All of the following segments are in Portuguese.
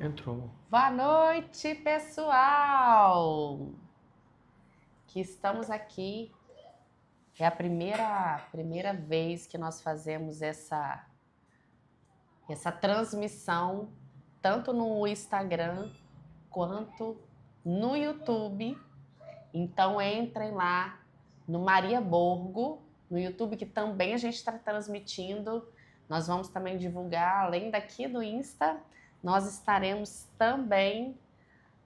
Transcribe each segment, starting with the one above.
Entrou. Boa noite, pessoal! Que estamos aqui. É a primeira vez que nós fazemos essa transmissão, tanto no Instagram quanto no YouTube. Então entrem lá no Maria Borgo, no YouTube, que também a gente está transmitindo. Nós vamos também divulgar, além daqui do Insta, nós estaremos também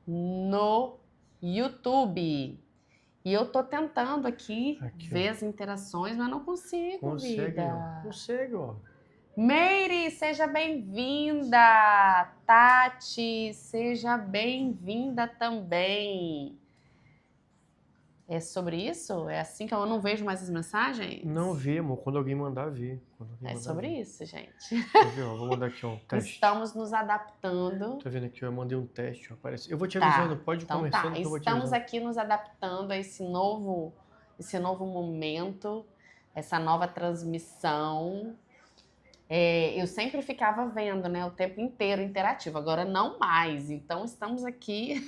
no YouTube. E eu tô tentando aqui ver as interações, mas não consigo, Consegue, vida. Consegue, ó. Meire, seja bem-vinda. Tati, seja bem-vinda também. É sobre isso? É assim que eu não vejo mais as mensagens? Não vê, amor. Quando alguém mandar, vê. É sobre isso, gente. Quer ver, ó? Vou mandar aqui, ó, um teste. Estamos nos adaptando. Tá vendo aqui? Eu mandei um teste, ó. Aparece. Eu vou te Tá, avisando. Pode ir então conversando tá. que eu vou te Estamos avisando. aqui nos adaptando a esse novo momento, essa nova transmissão. Eu sempre ficava vendo, né, o tempo inteiro interativo, agora não mais. Então estamos aqui.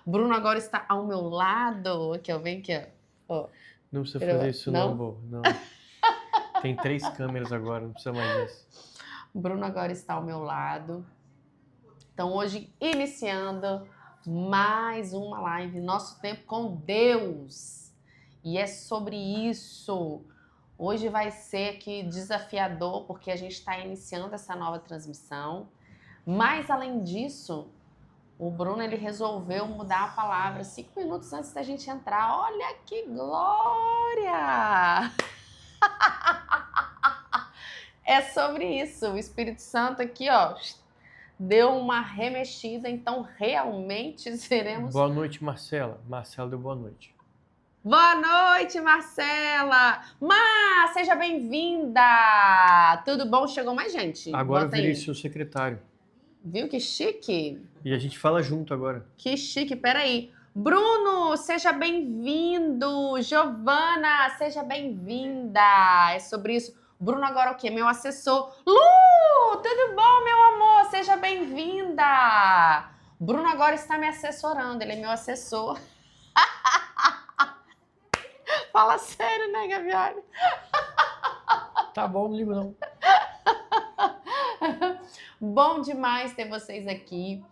Bruno agora está ao meu lado. Aqui, ó, vem aqui, ó. Não precisa fazer isso não, amor. Não. Tem 3 câmeras agora, não precisa mais disso. Bruno agora está ao meu lado. Então hoje iniciando mais uma live, Nosso Tempo com Deus. E é sobre isso. Hoje vai ser aqui desafiador, porque a gente está iniciando essa nova transmissão. Mas, além disso, o Bruno ele resolveu mudar a palavra 5 minutos antes da gente entrar. Olha que glória! É sobre isso. O Espírito Santo aqui, ó, deu uma remexida, então realmente seremos... Boa noite, Marcela. Marcela deu boa noite. Boa noite, Marcela! Seja bem-vinda! Tudo bom? Chegou mais gente. Agora Bota eu virei aí. seu secretário. Viu que chique? E a gente fala junto agora. Que chique, peraí. Bruno, seja bem-vindo! Giovana, seja bem-vinda! É sobre isso. Bruno agora é o quê? Meu assessor. Lu, tudo bom, meu amor? Seja bem-vinda! Bruno agora está me assessorando, ele é meu assessor. Fala sério, né, Gavioli? Tá bom, não ligo não. Bom demais ter vocês aqui.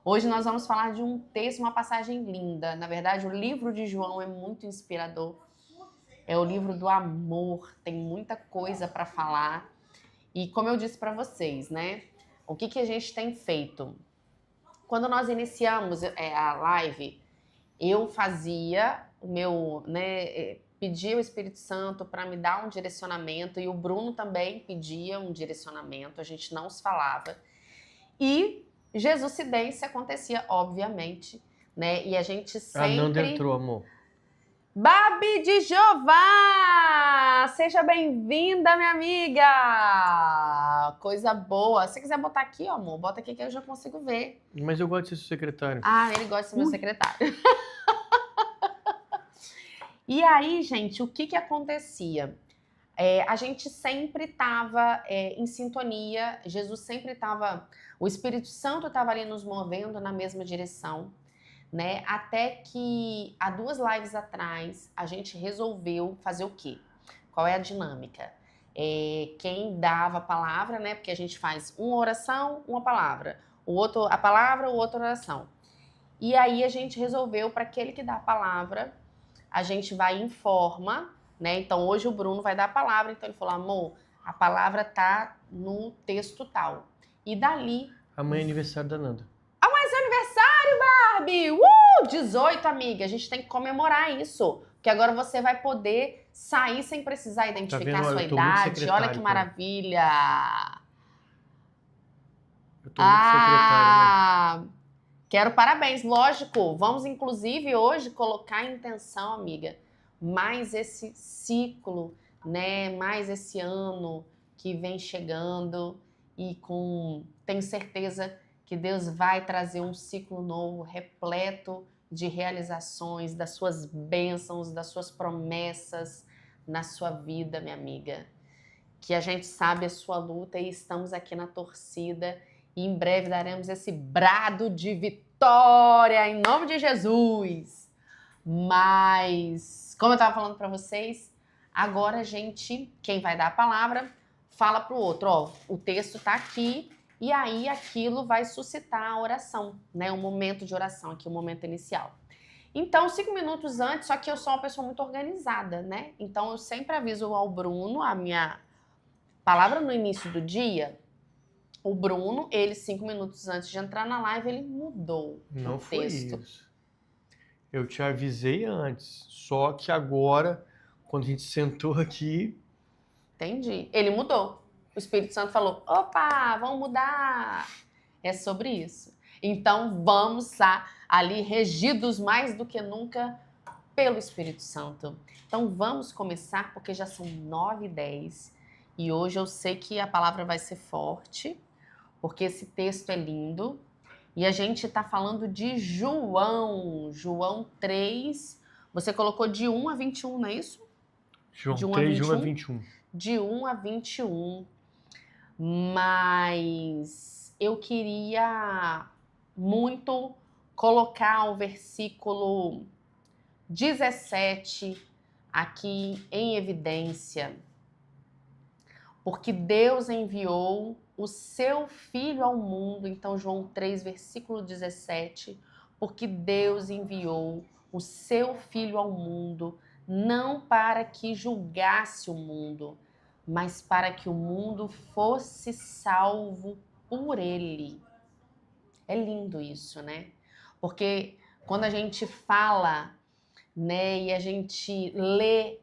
Hoje nós vamos falar de um texto, uma passagem linda. Na verdade, o livro de João é muito inspirador. É o livro do amor, tem muita coisa para falar. E como eu disse para vocês, né? O que a gente tem feito? Quando nós iniciamos a live, eu fazia o meu, né? Pedia o Espírito Santo para me dar um direcionamento e o Bruno também pedia um direcionamento, a gente não se falava. E Jesuscidência acontecia, obviamente, né? E a gente sempre... A Nanda entrou, amor. Babi de Jeová! Seja bem-vinda, minha amiga! Coisa boa. Se você quiser botar aqui, ó, amor, bota aqui que eu já consigo ver. Mas eu gosto de ser seu secretário. Ah, ele gosta de ser meu secretário. E aí, gente, o que acontecia? A gente sempre estava em sintonia, Jesus sempre estava, o Espírito Santo estava ali nos movendo na mesma direção, né? Até que há 2 lives atrás a gente resolveu fazer o quê? Qual é a dinâmica? Quem dava a palavra, né? Porque a gente faz uma oração, uma palavra, o outro a palavra, o outro a oração. E aí a gente resolveu para aquele que dá a palavra, a gente vai em forma, né? Então hoje o Bruno vai dar a palavra, então ele falou, amor, a palavra tá no texto tal. E dali... Amanhã é aniversário da Nanda. Amanhã é seu aniversário, Barbie! 18, amiga, a gente tem que comemorar isso. Porque agora você vai poder sair sem precisar identificar a sua idade. Olha que maravilha! Eu tô muito secretário, né? Quero parabéns, lógico. Vamos, inclusive, hoje colocar em intenção, amiga, mais esse ciclo, né? Mais esse ano que vem chegando e tenho certeza que Deus vai trazer um ciclo novo, repleto de realizações, das suas bênçãos, das suas promessas na sua vida, minha amiga. Que a gente sabe a sua luta e estamos aqui na torcida E em breve daremos esse brado de vitória em nome de Jesus. Mas, como eu estava falando para vocês, agora a gente, quem vai dar a palavra, fala para o outro, ó, o texto está aqui, e aí aquilo vai suscitar a oração, né? O momento de oração, aqui o momento inicial. Então, 5 minutos antes, só que eu sou uma pessoa muito organizada, né? Então, eu sempre aviso ao Bruno, a minha palavra no início do dia, o Bruno, ele 5 minutos antes de entrar na live, ele mudou Não o foi texto. isso. Eu te avisei antes, só que agora, quando a gente sentou aqui... Entendi. Ele mudou. O Espírito Santo falou, opa, vamos mudar. É sobre isso. Então, vamos ali regidos mais do que nunca pelo Espírito Santo. Então, vamos começar, porque já são 9h10. E hoje eu sei que a palavra vai ser forte, porque esse texto é lindo. E a gente está falando de João 3. Você colocou de 1 a 21, não é isso? João De 1 a 3, de 1 a 21? 21. De 1 a 21. Mas eu queria muito colocar o versículo 17 aqui em evidência. Porque Deus enviou o seu Filho ao mundo, então João 3, versículo 17, porque Deus enviou o seu Filho ao mundo, não para que julgasse o mundo, mas para que o mundo fosse salvo por ele. É lindo isso, né? Porque quando a gente fala, né, e a gente lê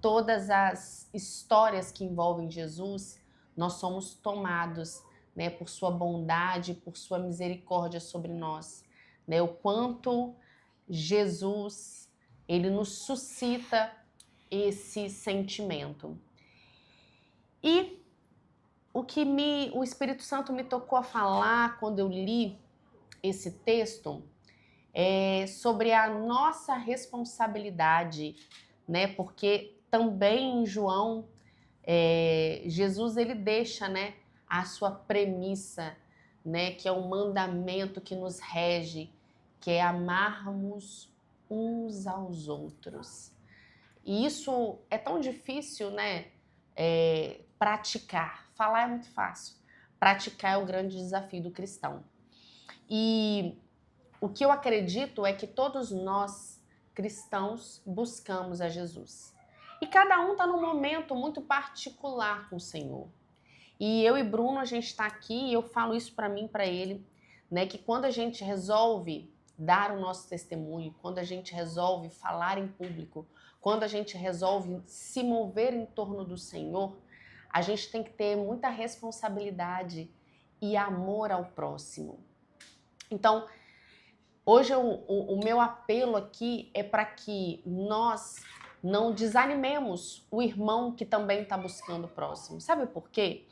todas as histórias que envolvem Jesus, nós somos tomados, né, por sua bondade, por sua misericórdia sobre nós, né? O quanto Jesus, ele nos suscita esse sentimento. E o que o Espírito Santo me tocou a falar quando eu li esse texto é sobre a nossa responsabilidade, né? Porque também em João, Jesus ele deixa, né, a sua premissa, né, que é o mandamento que nos rege, que é amarmos uns aos outros. E isso é tão difícil, né, praticar. Falar é muito fácil. Praticar é o grande desafio do cristão. E o que eu acredito é que todos nós, cristãos, buscamos a Jesus. E cada um está num momento muito particular com o Senhor. E eu e Bruno, a gente está aqui e eu falo isso para mim e para ele, né, que quando a gente resolve dar o nosso testemunho, quando a gente resolve falar em público, quando a gente resolve se mover em torno do Senhor, a gente tem que ter muita responsabilidade e amor ao próximo. Então, hoje o meu apelo aqui é para que nós não desanimemos o irmão que também está buscando o próximo. Sabe por quê?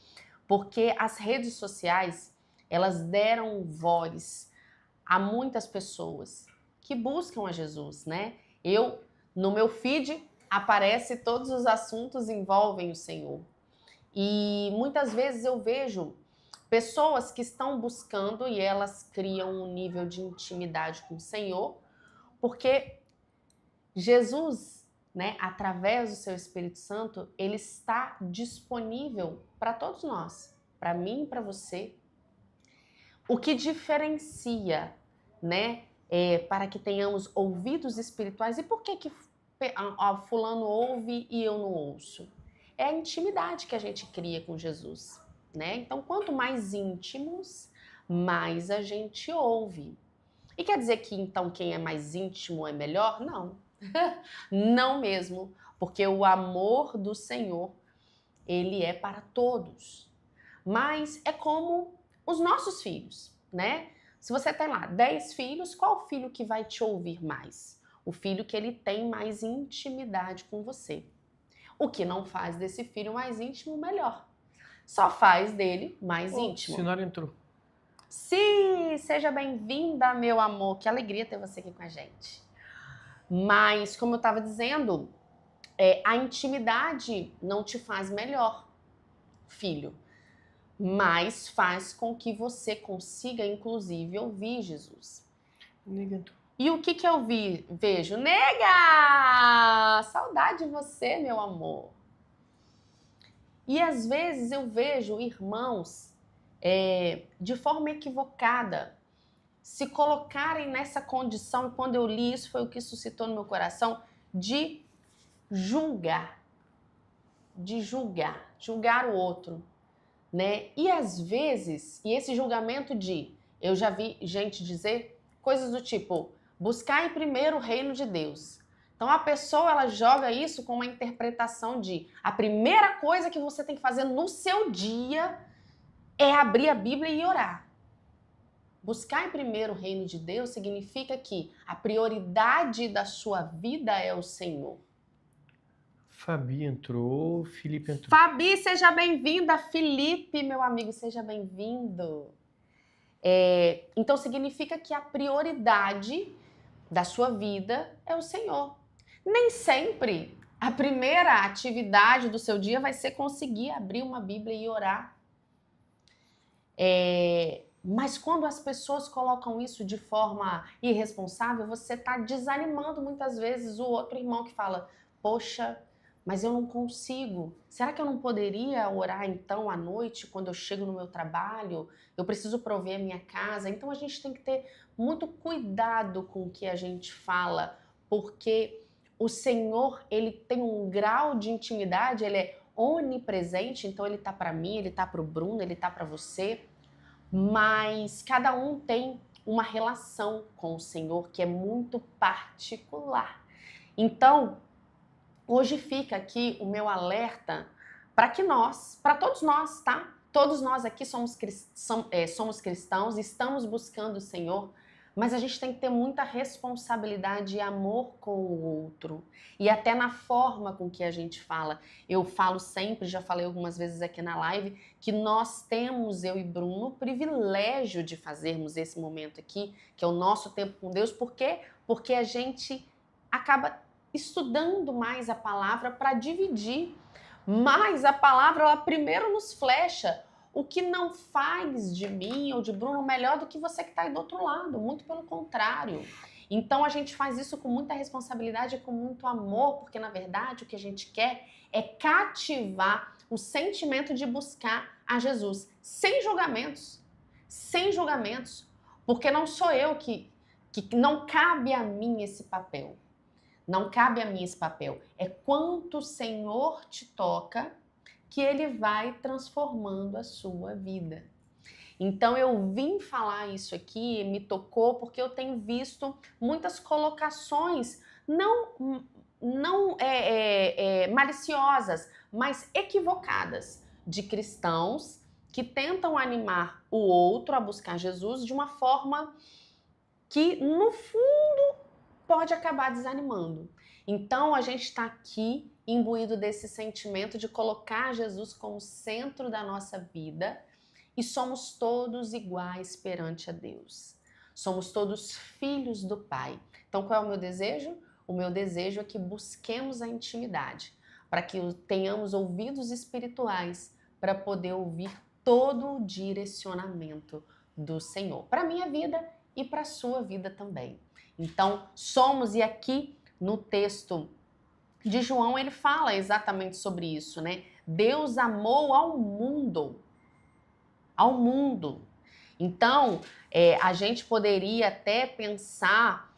Porque as redes sociais, elas deram voz a muitas pessoas que buscam a Jesus, né? No meu feed, aparece todos os assuntos envolvem o Senhor. E muitas vezes eu vejo pessoas que estão buscando e elas criam um nível de intimidade com o Senhor, porque Jesus, né, através do seu Espírito Santo, ele está disponível para todos nós, para mim e para você. O que diferencia, né, para que tenhamos ouvidos espirituais, e por que fulano ouve e eu não ouço? É a intimidade que a gente cria com Jesus, né? Então, quanto mais íntimos, mais a gente ouve. E quer dizer que, então, quem é mais íntimo é melhor? Não. Não mesmo, porque o amor do Senhor, ele é para todos. Mas é como os nossos filhos, né? Se você tem lá 10 filhos, qual filho que vai te ouvir mais? O filho que ele tem mais intimidade com você. O que não faz desse filho mais íntimo, melhor. Só faz dele mais íntimo. O Sinara entrou. Sim, seja bem-vinda, meu amor. Que alegria ter você aqui com a gente. Mas, como eu estava dizendo, a intimidade não te faz melhor, filho. mas faz com que você consiga, inclusive, ouvir Jesus. Nega, E o que eu vejo? Nega! Saudade de você, meu amor. E às vezes eu vejo irmãos de forma equivocada se colocarem nessa condição, e quando eu li isso foi o que suscitou no meu coração, de julgar. De julgar o outro, né? E às vezes, e esse julgamento eu já vi gente dizer coisas do tipo, buscar em primeiro o reino de Deus. Então a pessoa, ela joga isso com uma interpretação de a primeira coisa que você tem que fazer no seu dia é abrir a Bíblia e orar. Buscar em primeiro o reino de Deus significa que a prioridade da sua vida é o Senhor. Fabi entrou, Felipe entrou. Fabi, seja bem-vinda. Felipe, meu amigo, seja bem-vindo. Então significa que a prioridade da sua vida é o Senhor. Nem sempre a primeira atividade do seu dia vai ser conseguir abrir uma Bíblia e orar. Mas quando as pessoas colocam isso de forma irresponsável, você está desanimando muitas vezes o outro irmão que fala, poxa, mas eu não consigo. Será que eu não poderia orar então à noite quando eu chego no meu trabalho? Eu preciso prover a minha casa. Então a gente tem que ter muito cuidado com o que a gente fala, porque o Senhor, ele tem um grau de intimidade, ele é onipresente, então ele tá para mim, ele tá para o Bruno, ele tá para você, mas cada um tem uma relação com o Senhor que é muito particular. Então, hoje fica aqui o meu alerta para todos nós, tá? Todos nós aqui somos cristãos, estamos buscando o Senhor, mas a gente tem que ter muita responsabilidade e amor com o outro. E até na forma com que a gente fala. Eu falo sempre, já falei algumas vezes aqui na live, que nós temos, eu e Bruno, o privilégio de fazermos esse momento aqui, que é o nosso tempo com Deus. Por quê? Porque a gente acaba estudando mais a palavra para dividir. Mas a palavra, ela primeiro nos flecha o que não faz de mim ou de Bruno melhor do que você que está aí do outro lado, muito pelo contrário. Então a gente faz isso com muita responsabilidade e com muito amor, porque na verdade o que a gente quer é cativar o sentimento de buscar a Jesus, sem julgamentos, porque não sou eu que não cabe a mim esse papel. Não cabe a mim esse papel. É quanto o Senhor te toca que Ele vai transformando a sua vida. Então eu vim falar isso aqui, me tocou, porque eu tenho visto muitas colocações não maliciosas, mas equivocadas de cristãos que tentam animar o outro a buscar Jesus de uma forma que, no fundo, pode acabar desanimando. Então, a gente está aqui imbuído desse sentimento de colocar Jesus como centro da nossa vida e somos todos iguais perante a Deus. Somos todos filhos do Pai. Então, qual é o meu desejo? O meu desejo é que busquemos a intimidade, para que tenhamos ouvidos espirituais para poder ouvir todo o direcionamento do Senhor, para a minha vida e para a sua vida também. Então, somos, e aqui no texto de João ele fala exatamente sobre isso, né? Deus amou ao mundo. Ao mundo. Então, a gente poderia até pensar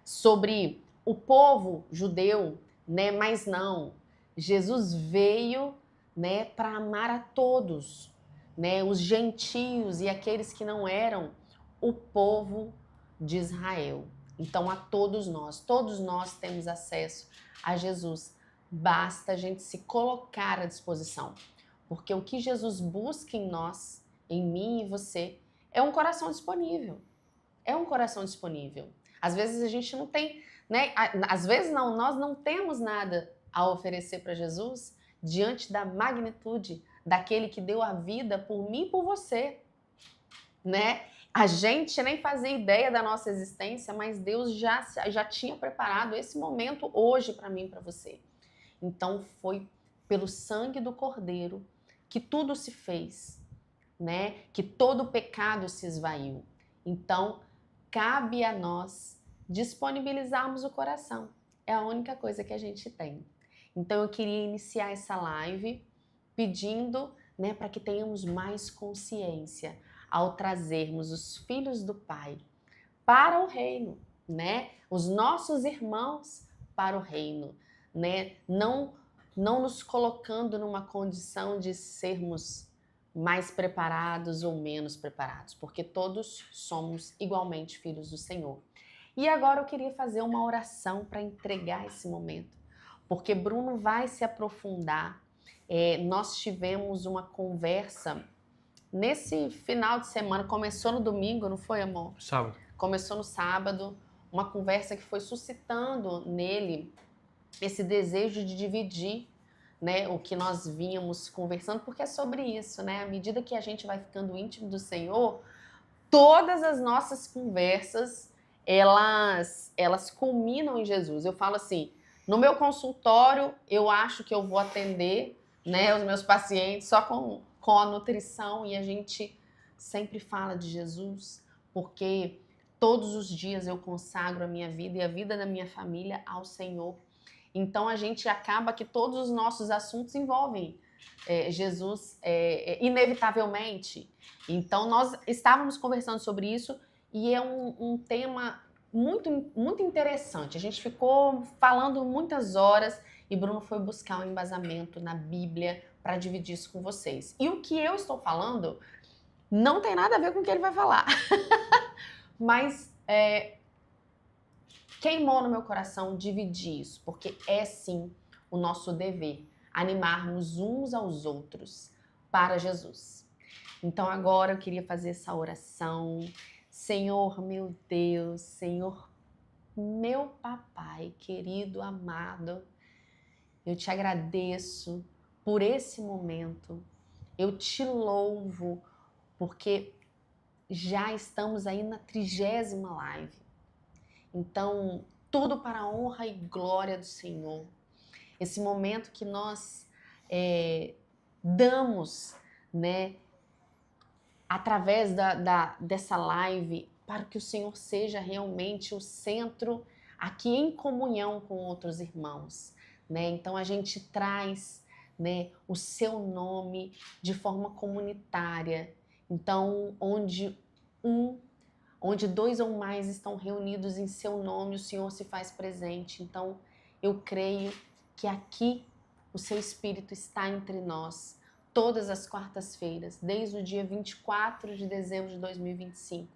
sobre o povo judeu, né? Mas não. Jesus veio, né, para amar a todos, né? Os gentios e aqueles que não eram o povo de Israel. Então, a todos nós temos acesso a Jesus. Basta a gente se colocar à disposição. Porque o que Jesus busca em nós, em mim e você, é um coração disponível. É um coração disponível. Às vezes a gente não tem, né? Às vezes não, nós não temos nada a oferecer para Jesus diante da magnitude daquele que deu a vida por mim e por você, né? A gente nem fazia ideia da nossa existência, mas Deus já tinha preparado esse momento hoje para mim e para você. Então foi pelo sangue do Cordeiro, que tudo se fez, né? Que todo o pecado se esvaiu. Então, cabe a nós disponibilizarmos o coração. É a única coisa que a gente tem. Então, eu queria iniciar essa live pedindo, né, para que tenhamos mais consciência ao trazermos os filhos do Pai para o reino, né? Os nossos irmãos para o reino, né? Não nos colocando numa condição de sermos mais preparados ou menos preparados, porque todos somos igualmente filhos do Senhor. E agora eu queria fazer uma oração para entregar esse momento, porque Bruno vai se aprofundar. Nós tivemos uma conversa nesse final de semana, começou no domingo, não foi, amor? Sábado. Começou no sábado, uma conversa que foi suscitando nele esse desejo de dividir, né, o que nós vínhamos conversando, porque é sobre isso, né? À medida que a gente vai ficando íntimo do Senhor, todas as nossas conversas, elas culminam em Jesus. Eu falo assim, no meu consultório, eu acho que eu vou atender, né, os meus pacientes só com a nutrição, e a gente sempre fala de Jesus, porque todos os dias eu consagro a minha vida e a vida da minha família ao Senhor. Então, a gente acaba que todos os nossos assuntos envolvem Jesus, inevitavelmente. Então, nós estávamos conversando sobre isso e é um tema muito, muito interessante. A gente ficou falando muitas horas e Bruno foi buscar um embasamento na Bíblia para dividir isso com vocês. E o que eu estou falando não tem nada a ver com o que ele vai falar. Mas queimou no meu coração dividir isso, porque é sim o nosso dever animarmos uns aos outros para Jesus. Então agora eu queria fazer essa oração. Senhor, meu Deus, Senhor, meu papai, querido, amado, eu te agradeço por esse momento. Eu te louvo porque já estamos aí na 30ª live. Então, tudo para a honra e glória do Senhor. Esse momento que nós damos, né, através dessa live, para que o Senhor seja realmente o centro aqui em comunhão com outros irmãos, né? Então, a gente traz, né, o seu nome de forma comunitária. Então, onde 2 ou mais estão reunidos em seu nome, o Senhor se faz presente. Então, eu creio que aqui o seu Espírito está entre nós, todas as quartas-feiras, desde o dia 24 de dezembro de 2025.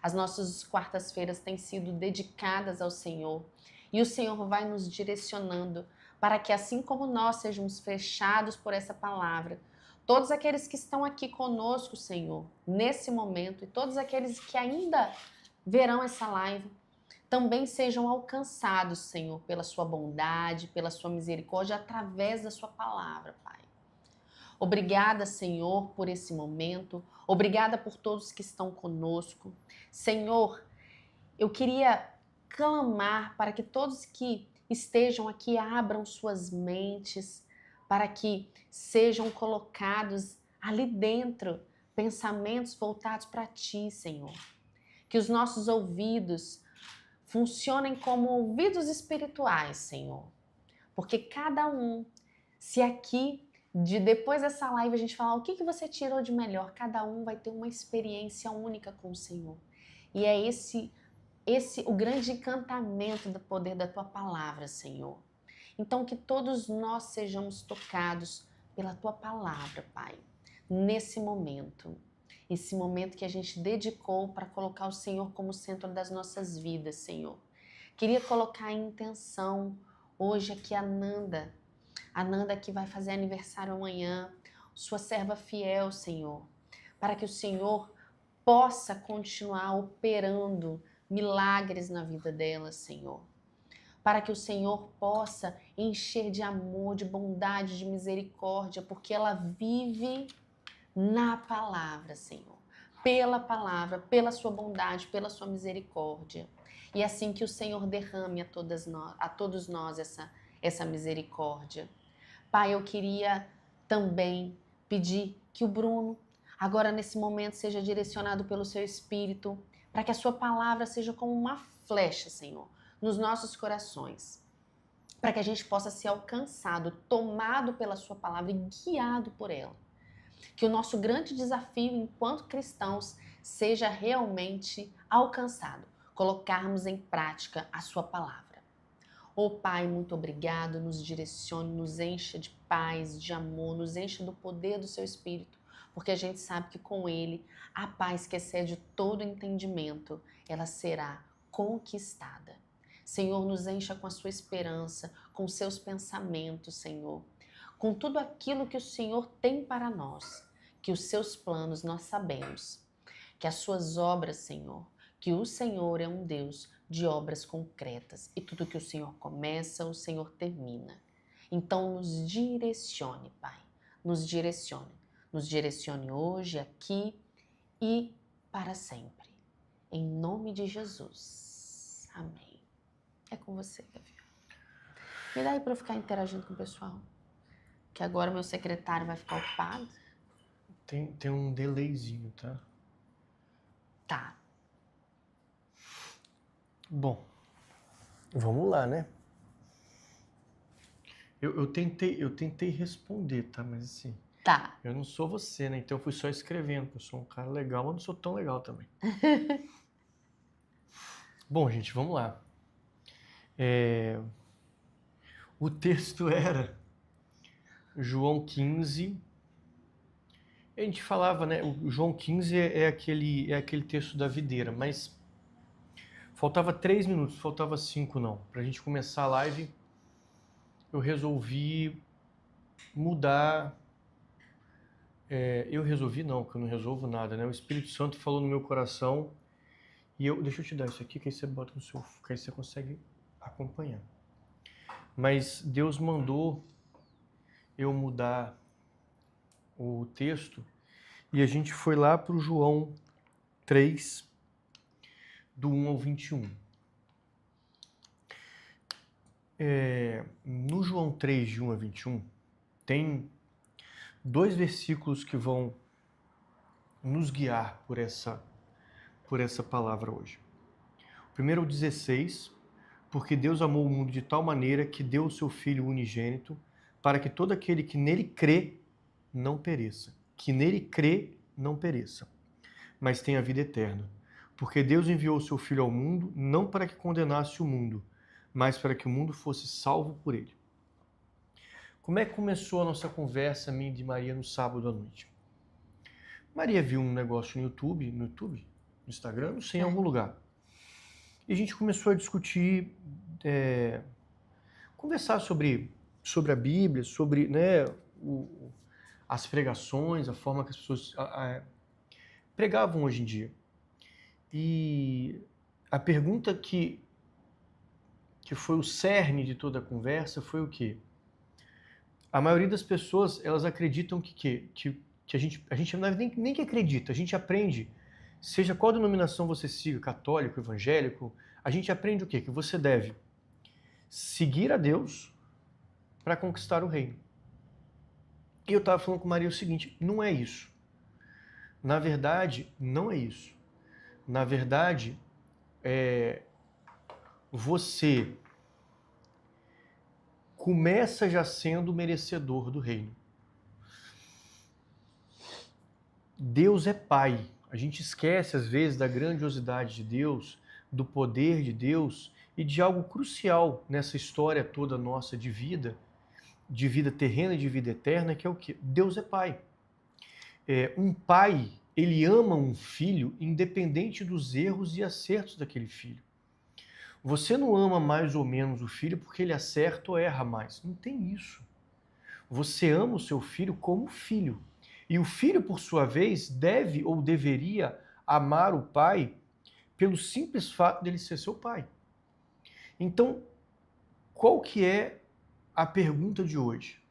As nossas quartas-feiras têm sido dedicadas ao Senhor. E o Senhor vai nos direcionando para que, assim como nós sejamos fechados por essa palavra, todos aqueles que estão aqui conosco, Senhor, nesse momento, e todos aqueles que ainda verão essa live, também sejam alcançados, Senhor, pela sua bondade, pela sua misericórdia, através da sua palavra, Pai. Obrigada, Senhor, por esse momento. Obrigada por todos que estão conosco. Senhor, eu queria clamar para que todos que estejam aqui abram suas mentes, para que sejam colocados ali dentro pensamentos voltados para Ti, Senhor. Que os nossos ouvidos funcionem como ouvidos espirituais, Senhor. Porque cada um, se aqui, depois dessa live a gente falar o que você tirou de melhor, cada um vai ter uma experiência única com o Senhor. E é esse o grande encantamento do poder da Tua palavra, Senhor. Então, que todos nós sejamos tocados pela Tua palavra, Pai, nesse momento. Esse momento que a gente dedicou para colocar o Senhor como centro das nossas vidas, Senhor. Queria colocar em intenção hoje aqui a Nanda que vai fazer aniversário amanhã, sua serva fiel, Senhor, para que o Senhor possa continuar operando milagres na vida dela, Senhor. Para que o Senhor possa encher de amor, de bondade, de misericórdia, porque ela vive na palavra, Senhor. Pela palavra, pela sua bondade, pela sua misericórdia. E assim que o Senhor derrame a todos nós essa misericórdia. Pai, eu queria também pedir que o Bruno, agora nesse momento, seja direcionado pelo seu Espírito, para que a sua palavra seja como uma flecha, Senhor, nos nossos corações, para que a gente possa ser alcançado, tomado pela sua palavra e guiado por ela. Que o nosso grande desafio enquanto cristãos seja realmente alcançado, colocarmos em prática a sua palavra. Ô Pai, muito obrigado, nos direcione, nos encha de paz, de amor, nos encha do poder do seu Espírito, porque a gente sabe que com ele, a paz que excede todo entendimento, ela será conquistada. Senhor, nos encha com a sua esperança, com os seus pensamentos, Senhor, com tudo aquilo que o Senhor tem para nós, que os seus planos nós sabemos, que as suas obras, Senhor, que o Senhor é um Deus de obras concretas e tudo que o Senhor começa, o Senhor termina. Então nos direcione, Pai, nos direcione hoje, aqui e para sempre. Em nome de Jesus. Amém. É com você, Davi. Me dá aí para eu ficar interagindo com o pessoal, que agora meu secretário vai ficar ocupado. Tem um delayzinho, tá? Tá. Bom, vamos lá, né? Eu tentei responder, tá? Mas assim, Tá. eu não sou você, né? Então eu fui só escrevendo, eu sou um cara legal, mas não sou tão legal também. Bom, gente, vamos lá. O texto era João 15. A gente falava, né? O João 15 é aquele texto da videira, mas faltava 3 minutos, faltava 5 não. Pra gente começar a live, eu resolvi mudar. Eu resolvi não, que eu não resolvo nada, né? O Espírito Santo falou no meu coração e deixa eu te dar isso aqui, que aí você bota no seu, que aí você consegue acompanhar. Mas Deus mandou eu mudar o texto e a gente foi lá para o João 3, do 1 ao 21. No João 3, de 1 a 21, tem 2 versículos que vão nos guiar por essa palavra hoje. O primeiro é o 16, porque Deus amou o mundo de tal maneira que deu o seu Filho unigênito, para que todo aquele que nele crê não pereça. Que nele crê não pereça, mas tenha vida eterna. Porque Deus enviou o seu Filho ao mundo, não para que condenasse o mundo, mas para que o mundo fosse salvo por ele. Como é que começou a nossa conversa, minha e de Maria, no sábado à noite? Maria viu um negócio no YouTube, no Instagram, não sei, em algum lugar. E a gente começou a discutir, conversar sobre a Bíblia, sobre, né, as pregações, a forma que as pessoas pregavam hoje em dia. E a pergunta que foi o cerne de toda a conversa foi o quê? A maioria das pessoas, elas acreditam que a gente não é nem que acredita, a gente aprende, seja qual denominação você siga, católico, evangélico, a gente aprende o quê? Que você deve seguir a Deus para conquistar o reino. E eu estava falando com Maria o seguinte, não é isso. Na verdade, não é isso. Na verdade, você começa já sendo merecedor do reino. Deus é Pai. A gente esquece, às vezes, da grandiosidade de Deus, do poder de Deus e de algo crucial nessa história toda nossa de vida terrena e de vida eterna, que é o quê? Deus é Pai. Um pai, ele ama um filho independente dos erros e acertos daquele filho. Você não ama mais ou menos o filho porque ele acerta ou erra mais. Não tem isso. Você ama o seu filho como filho. E o filho, por sua vez, deve ou deveria amar o pai pelo simples fato dele ser seu pai. Então, qual que é a pergunta de hoje?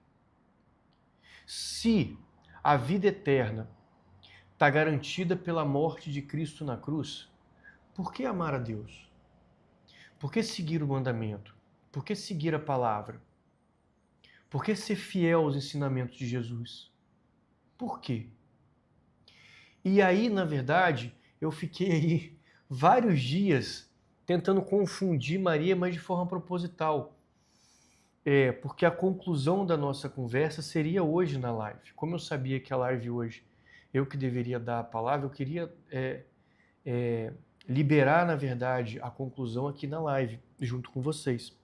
Se a vida eterna está garantida pela morte de Cristo na cruz, por que amar a Deus? Por que seguir o mandamento? Por que seguir a palavra? Por que ser fiel aos ensinamentos de Jesus? Por quê? E aí, na verdade, eu fiquei aí vários dias tentando confundir Maria, mas de forma proposital. Porque a conclusão da nossa conversa seria hoje na live. Como eu sabia que a live hoje, eu que deveria dar a palavra, eu queria liberar, na verdade, a conclusão aqui na live, junto com vocês.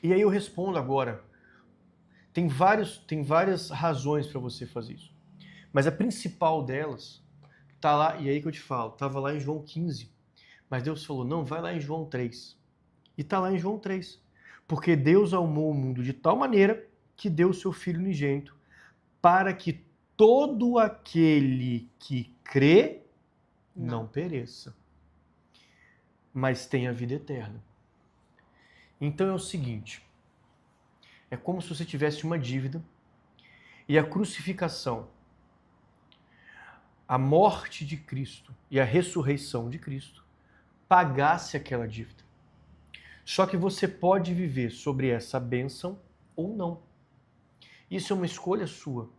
E aí eu respondo agora. Tem várias razões para você fazer isso. Mas a principal delas tá lá, e aí que eu te falo, estava lá em João 15. Mas Deus falou, não, vai lá em João 3. E está lá em João 3. Porque Deus amou o mundo de tal maneira que deu o seu Filho unigênito para que todo aquele que crê não pereça, mas tenha vida eterna. Então é o seguinte, é como se você tivesse uma dívida e a crucificação, a morte de Cristo e a ressurreição de Cristo pagasse aquela dívida. Só que você pode viver sobre essa bênção ou não. Isso é uma escolha sua.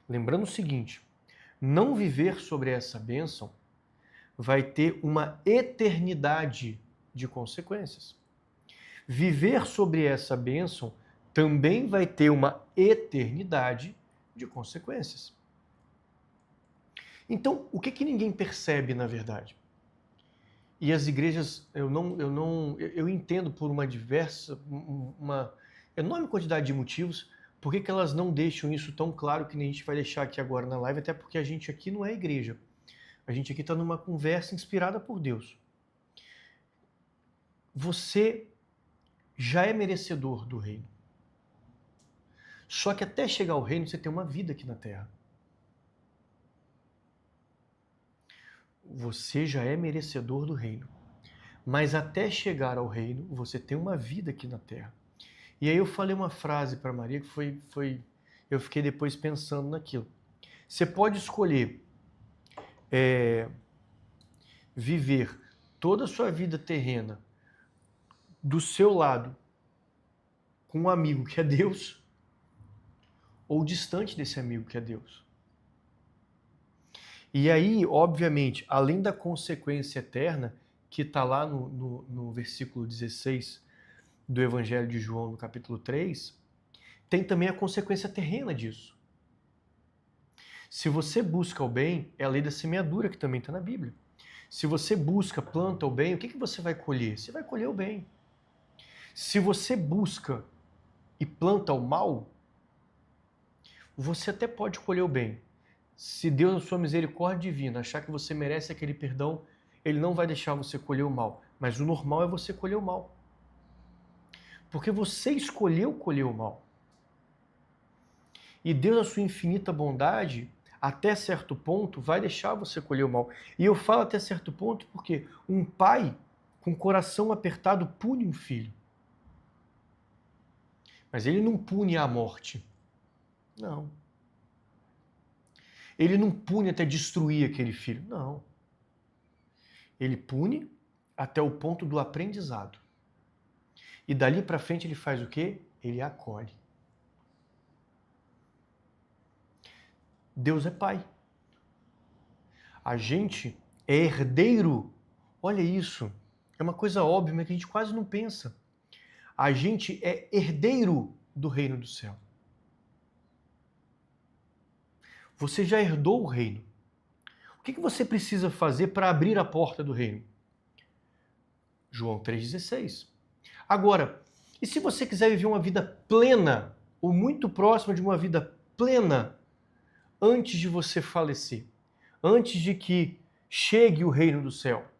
Lembrando o seguinte, não viver sobre essa bênção vai ter uma eternidade de consequências. Viver sobre essa bênção também vai ter uma eternidade de consequências. Então, o que ninguém percebe, na verdade? E as igrejas, eu entendo por uma enorme quantidade de motivos, por que elas não deixam isso tão claro que nem a gente vai deixar aqui agora na live, até porque a gente aqui não é igreja. A gente aqui está numa conversa inspirada por Deus. Você já é merecedor do reino. Só que até chegar ao reino, você tem uma vida aqui na terra. Você já é merecedor do reino. Mas até chegar ao reino, você tem uma vida aqui na terra. E aí eu falei uma frase para Maria que eu fiquei depois pensando naquilo. Você pode escolher viver toda a sua vida terrena do seu lado com um amigo que é Deus ou distante desse amigo que é Deus. E aí, obviamente, além da consequência eterna, que está lá no versículo 16 do Evangelho de João, no capítulo 3, tem também a consequência terrena disso. Se você busca o bem, é a lei da semeadura, que também está na Bíblia. Se você busca, planta o bem, o que você vai colher? Você vai colher o bem. Se você busca e planta o mal, você até pode colher o bem. Se Deus, na sua misericórdia divina, achar que você merece aquele perdão, Ele não vai deixar você colher o mal. Mas o normal é você colher o mal. Porque você escolheu colher o mal. E Deus, na sua infinita bondade, até certo ponto, vai deixar você colher o mal. E eu falo até certo ponto porque um pai com o coração apertado pune um filho. Mas ele não pune a morte. Não. Ele não pune até destruir aquele filho. Não. Ele pune até o ponto do aprendizado. E dali para frente ele faz o quê? Ele acolhe. Deus é pai. A gente é herdeiro. Olha isso. É uma coisa óbvia, mas que a gente quase não pensa. A gente é herdeiro do reino do céu. Você já herdou o reino. O que você precisa fazer para abrir a porta do reino? João 3,16. Agora, e se você quiser viver uma vida plena, ou muito próxima de uma vida plena, antes de você falecer, antes de que chegue o reino do céu?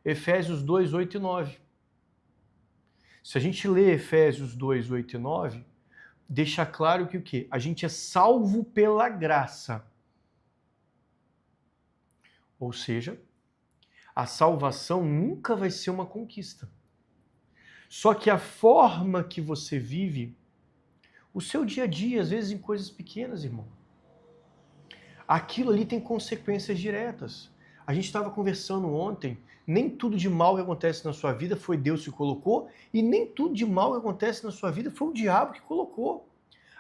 Efésios 2, 8 e 9. Se a gente lê Efésios 2, 8 e 9, deixa claro que o quê? A gente é salvo pela graça. Ou seja, a salvação nunca vai ser uma conquista. Só que a forma que você vive, o seu dia a dia, às vezes em coisas pequenas, irmão, aquilo ali tem consequências diretas. A gente estava conversando ontem, nem tudo de mal que acontece na sua vida foi Deus que colocou, e nem tudo de mal que acontece na sua vida foi o diabo que colocou.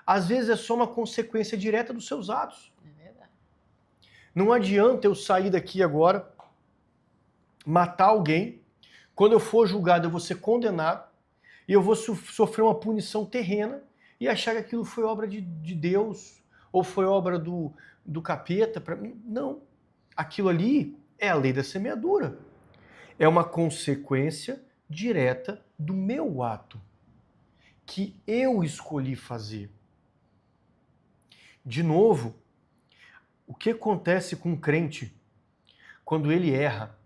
às vezes é só uma consequência direta dos seus atos. É verdade. Não adianta eu sair daqui agora, matar alguém, quando eu for julgado eu vou ser condenado e eu vou sofrer uma punição terrena e achar que aquilo foi obra de Deus ou foi obra do capeta. Não. Aquilo ali é a lei da semeadura. É uma consequência direta do meu ato, que eu escolhi fazer. De novo, o que acontece com um crente quando ele erra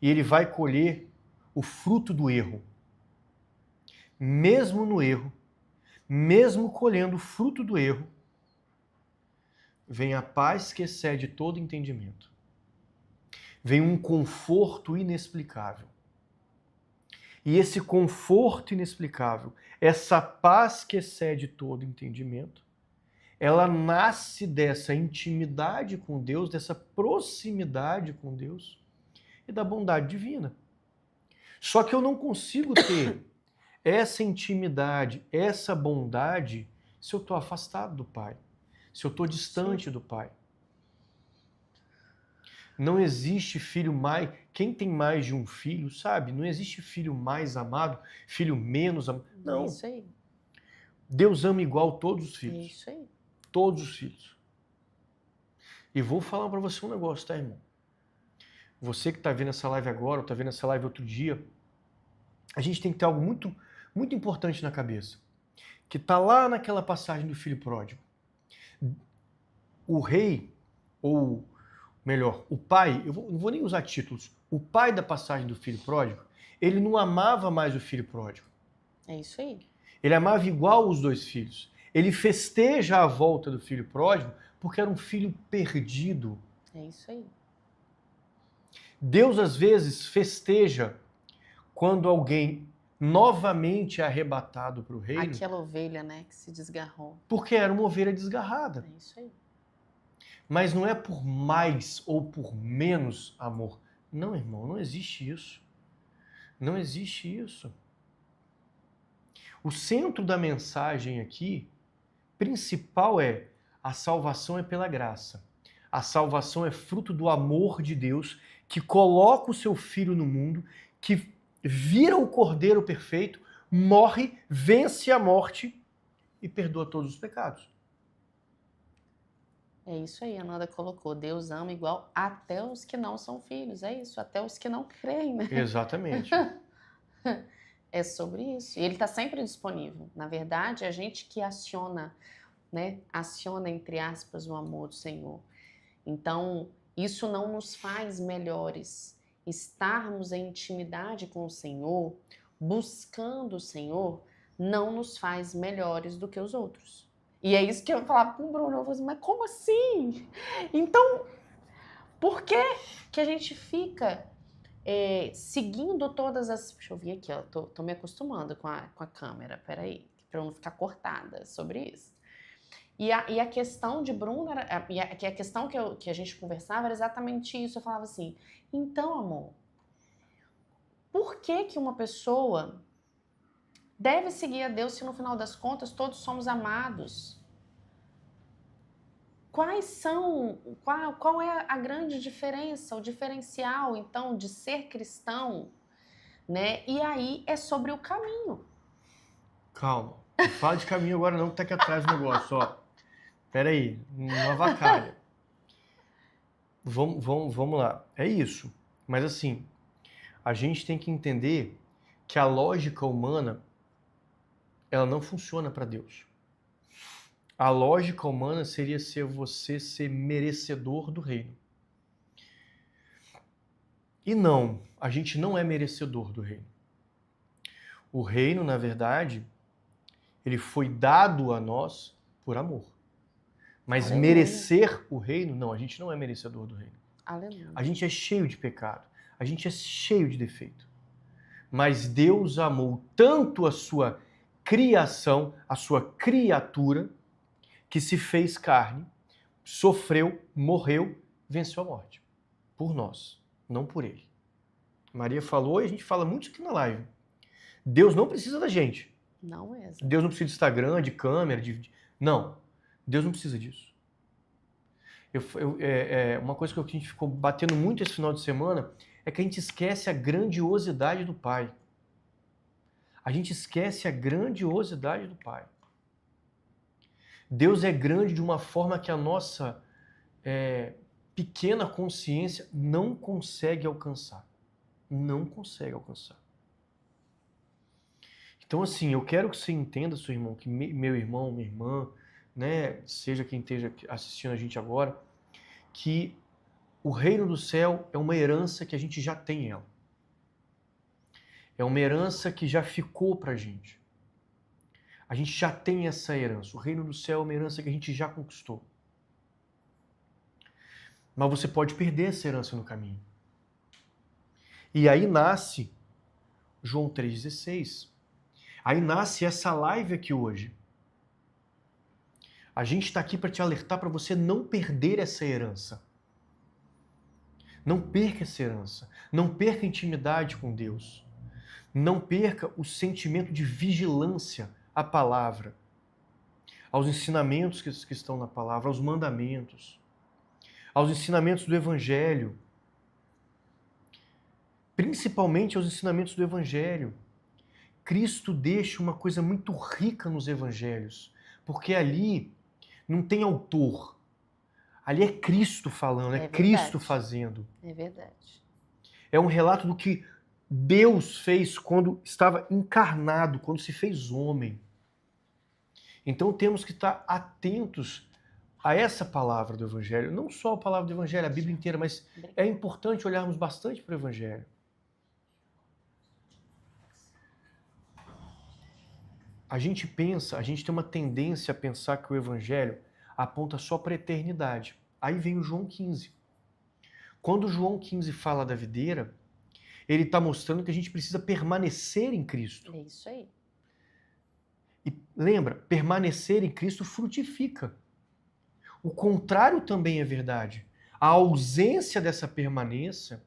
e ele vai colher o fruto do erro? Mesmo no erro, mesmo colhendo o fruto do erro, vem a paz que excede todo entendimento. Vem um conforto inexplicável. E esse conforto inexplicável, essa paz que excede todo entendimento, ela nasce dessa intimidade com Deus, dessa proximidade com Deus e da bondade divina. Só que eu não consigo ter essa intimidade, essa bondade, se eu estou afastado do Pai, se eu estou distante do Pai. Não existe filho mais... Quem tem mais de um filho, sabe? Não existe filho mais amado, filho menos amado. Não. É isso aí. Deus ama igual todos os filhos. É isso aí. Todos os filhos. E vou falar para você um negócio, tá, irmão? Você que está vendo essa live agora, ou está vendo essa live outro dia, a gente tem que ter algo muito, muito importante na cabeça. Que está lá naquela passagem do filho pródigo. O rei, ou melhor, o pai, não vou nem usar títulos, o pai da passagem do filho pródigo, ele não amava mais o filho pródigo. É isso aí. Ele amava igual os dois filhos. Ele festeja a volta do filho pródigo porque era um filho perdido. É isso aí. Deus, às vezes, festeja quando alguém novamente é arrebatado para o reino. Aquela ovelha, né, que se desgarrou. Porque era uma ovelha desgarrada. É isso aí. Mas não é por mais ou por menos amor. Não, irmão, não existe isso. Não existe isso. O centro da mensagem aqui, principal, é a salvação é pela graça. A salvação é fruto do amor de Deus que coloca o seu filho no mundo, que vira o Cordeiro perfeito, morre, vence a morte e perdoa todos os pecados. É isso aí, a Nanda colocou. Deus ama igual até os que não são filhos. É isso, até os que não creem, né? Exatamente. É sobre isso. E ele está sempre disponível. Na verdade, é a gente que aciona, né? Aciona, entre aspas, o amor do Senhor. Então, isso não nos faz melhores. Estarmos em intimidade com o Senhor, buscando o Senhor, não nos faz melhores do que os outros. E é isso que eu falava com o Bruno. Eu falava assim, mas como assim? Então, por que que a gente fica seguindo todas as... Deixa eu ver aqui, ó. Tô me acostumando com a câmera. Peraí, para eu não ficar cortada sobre isso. E a questão de Bruno, a questão que a gente conversava era exatamente isso. Eu falava assim, então, amor, por que uma pessoa deve seguir a Deus se no final das contas todos somos amados? Qual é a grande diferença, o diferencial, então, de ser cristão, né? E aí é sobre o caminho. Calma, não fala de caminho agora não, que tá aqui atrás o negócio, ó. Pera aí, não avacalha. Vamos lá, é isso. Mas assim, a gente tem que entender que a lógica humana, ela não funciona para Deus. A lógica humana seria você ser merecedor do reino. E não, a gente não é merecedor do reino. O reino, na verdade, ele foi dado a nós por amor. Mas Aleluia. merecer o reino, não, a gente não é merecedor do reino. Aleluia. A gente é cheio de pecado, a gente é cheio de defeito. Mas Deus amou tanto a sua criação, a sua criatura, que se fez carne, sofreu, morreu, venceu a morte. Por nós, não por ele. Maria falou e a gente fala muito aqui na live. Deus não precisa da gente. Não mesmo. Deus não precisa de Instagram, de câmera, Não, Deus não precisa disso. Uma coisa que a gente ficou batendo muito esse final de semana é que a gente esquece a grandiosidade do Pai. A gente esquece a grandiosidade do Pai. Deus é grande de uma forma que a nossa pequena consciência não consegue alcançar. Não consegue alcançar. Então, assim, eu quero que você entenda, seu irmão, que meu irmão, minha irmã, né, seja quem esteja assistindo a gente agora, que o reino do céu é uma herança que a gente já tem ela. É uma herança que já ficou pra gente. A gente já tem essa herança. O reino do céu é uma herança que a gente já conquistou. Mas você pode perder essa herança no caminho. E aí nasce João 3,16. Aí nasce essa live aqui hoje. A gente está aqui para te alertar para você não perder essa herança. Não perca essa herança. Não perca a intimidade com Deus. Não perca o sentimento de vigilância à palavra, aos ensinamentos que estão na palavra, aos mandamentos, aos ensinamentos do Evangelho. Principalmente aos ensinamentos do Evangelho. Cristo deixa uma coisa muito rica nos Evangelhos, porque ali não tem autor. Ali é Cristo falando, é Cristo fazendo. É verdade. É um relato do que Deus fez quando estava encarnado, quando se fez homem. Então temos que estar atentos a essa palavra do Evangelho. Não só a palavra do Evangelho, a Bíblia inteira, mas é importante olharmos bastante para o Evangelho. A gente tem uma tendência a pensar que o Evangelho aponta só para a eternidade. Aí vem o João 15. Quando o João 15 fala da videira, ele está mostrando que a gente precisa permanecer em Cristo. É isso aí. E lembra, permanecer em Cristo frutifica. O contrário também é verdade. A ausência dessa permanência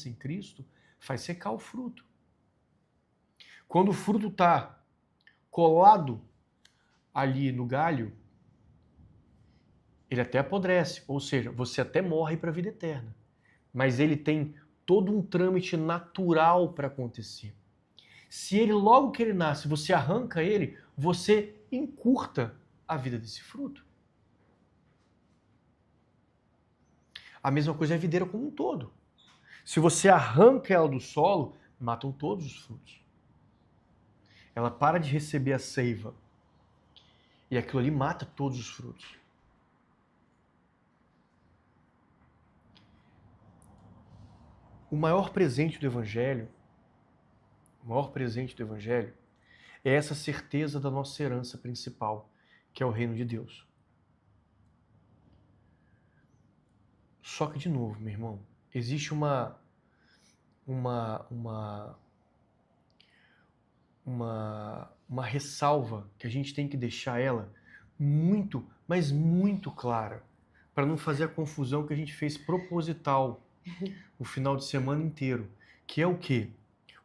em Cristo, faz secar o fruto. Quando o fruto está colado ali no galho, ele até apodrece, ou seja, você até morre para a vida eterna. Mas ele tem todo um trâmite natural para acontecer. Se ele, logo que ele nasce, você arranca ele, você encurta a vida desse fruto. A mesma coisa é a videira como um todo. Se você arranca ela do solo, matam todos os frutos. Ela para de receber a seiva. E aquilo ali mata todos os frutos. O maior presente do Evangelho é essa certeza da nossa herança principal, que é o reino de Deus. Só que, de novo, meu irmão, existe uma ressalva que a gente tem que deixar ela muito, mas muito clara, para não fazer a confusão que a gente fez proposital o final de semana inteiro, que é o quê?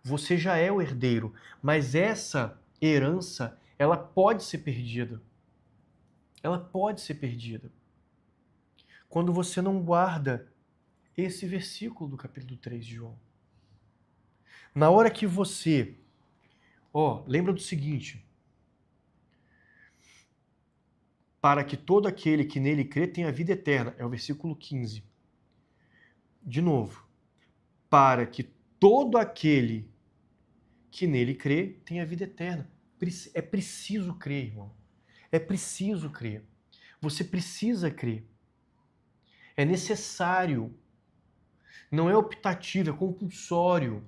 Você já é o herdeiro, mas essa herança, ela pode ser perdida. Ela pode ser perdida. Quando você não guarda esse versículo do capítulo 3 de João. Na hora que você... lembra do seguinte. Para que todo aquele que nele crê tenha vida eterna. É o versículo 15. De novo. Para que todo aquele que nele crê tenha vida eterna. É preciso crer, irmão. É preciso crer. Você precisa crer. É necessário. Não é optativo, é compulsório.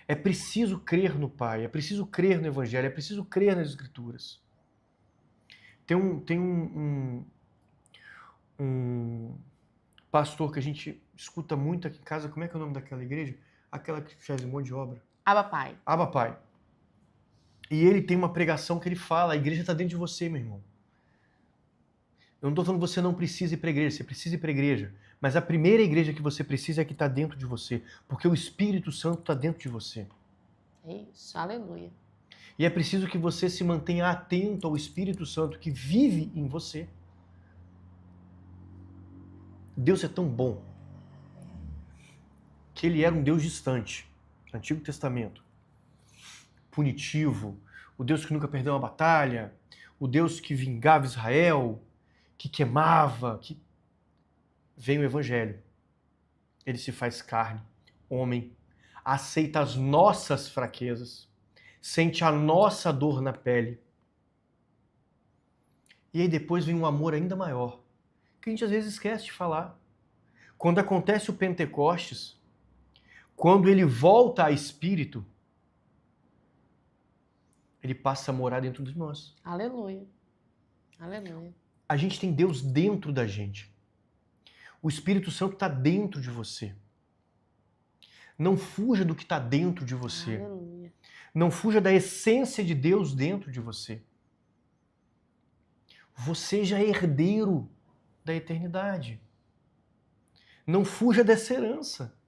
É preciso crer no Pai, é preciso crer no Evangelho, é preciso crer nas Escrituras. Tem um pastor que a gente escuta muito aqui em casa, como é que é o nome daquela igreja? Aquela que faz um monte de obra. Abba Pai. Abba Pai. E ele tem uma pregação que ele fala, a igreja está dentro de você, meu irmão. Eu não estou falando que você não precisa ir para a igreja, você precisa ir para a igreja. Mas a primeira igreja que você precisa é a que está dentro de você. Porque o Espírito Santo está dentro de você. É isso, aleluia. E é preciso que você se mantenha atento ao Espírito Santo que vive em você. Deus é tão bom que ele era um Deus distante, no Antigo Testamento, punitivo, o Deus que nunca perdeu uma batalha, o Deus que vingava Israel, que queimava, que... Vem o Evangelho. Ele se faz carne, homem, aceita as nossas fraquezas, sente a nossa dor na pele. E aí depois vem um amor ainda maior, que a gente às vezes esquece de falar. Quando acontece o Pentecostes, quando ele volta a Espírito, ele passa a morar dentro de nós. Aleluia. Aleluia. A gente tem Deus dentro da gente. O Espírito Santo está dentro de você. Não fuja do que está dentro de você. Aleluia. Não fuja da essência de Deus dentro de você. Você já é herdeiro da eternidade. Não fuja dessa herança.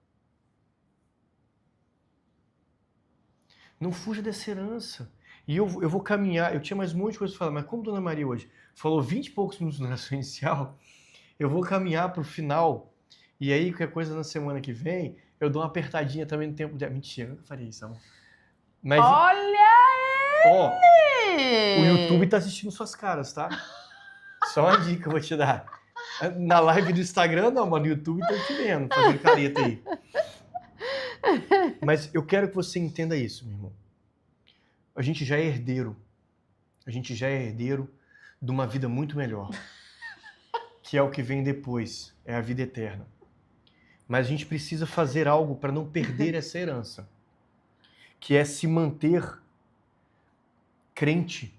Não fuja dessa herança. E eu vou caminhar, eu tinha mais um monte de coisa para falar, mas como Dona Maria hoje falou 20 e poucos minutos na oração inicial, eu vou caminhar para o final, e aí qualquer coisa na semana que vem, eu dou uma apertadinha também no tempo de... Mentira, eu nunca faria isso, amor. Mas, Olha o YouTube tá assistindo suas caras, tá? Só uma dica que eu vou te dar. Na live do Instagram, não, mas no YouTube tá te vendo, fazendo careta aí. Mas eu quero que você entenda isso, meu irmão. A gente já é herdeiro. A gente já é herdeiro de uma vida muito melhor. Que é o que vem depois, é a vida eterna. Mas a gente precisa fazer algo para não perder essa herança, que é se manter crente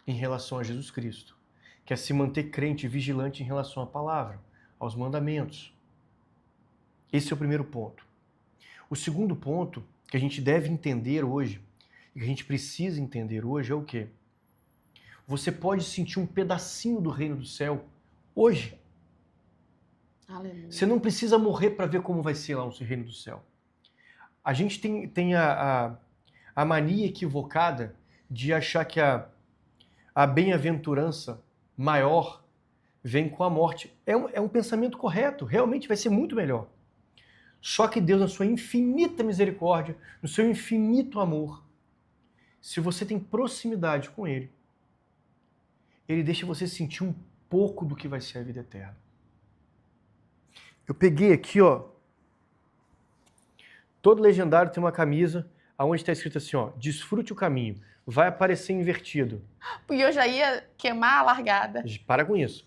em relação a Jesus Cristo, que é se manter crente e vigilante em relação à palavra, aos mandamentos. Esse é o primeiro ponto. O segundo ponto que a gente deve entender hoje, e que a gente precisa entender hoje, é o quê? Você pode sentir um pedacinho do reino do céu hoje. Aleluia. Você não precisa morrer para ver como vai ser lá no reino do céu. A gente tem a mania equivocada de achar que a bem-aventurança maior vem com a morte. É um pensamento correto, realmente vai ser muito melhor. Só que Deus, na sua infinita misericórdia, no seu infinito amor, se você tem proximidade com Ele, Ele deixa você sentir um pouco do que vai ser a vida eterna. Eu peguei aqui, ó. Todo legendário tem uma camisa onde está escrito assim, ó, desfrute o caminho. Vai aparecer invertido. Porque eu já ia queimar a largada. Para com isso.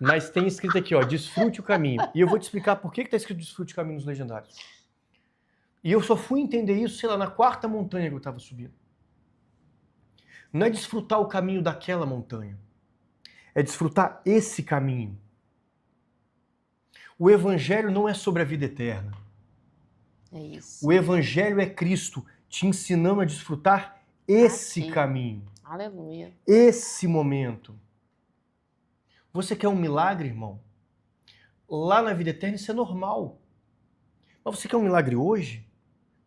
Mas tem escrito aqui, ó, desfrute o caminho. E eu vou te explicar por que está escrito desfrute o caminho nos legendários. E eu só fui entender isso, sei lá, na 4ª montanha que eu estava subindo. Não é desfrutar o caminho daquela montanha. É desfrutar esse caminho. O Evangelho não é sobre a vida eterna. É isso. O Evangelho é Cristo te ensinando a desfrutar esse Aqui. caminho. Aleluia. Esse momento. Você quer um milagre, irmão? Lá na vida eterna isso é normal. Mas você quer um milagre hoje?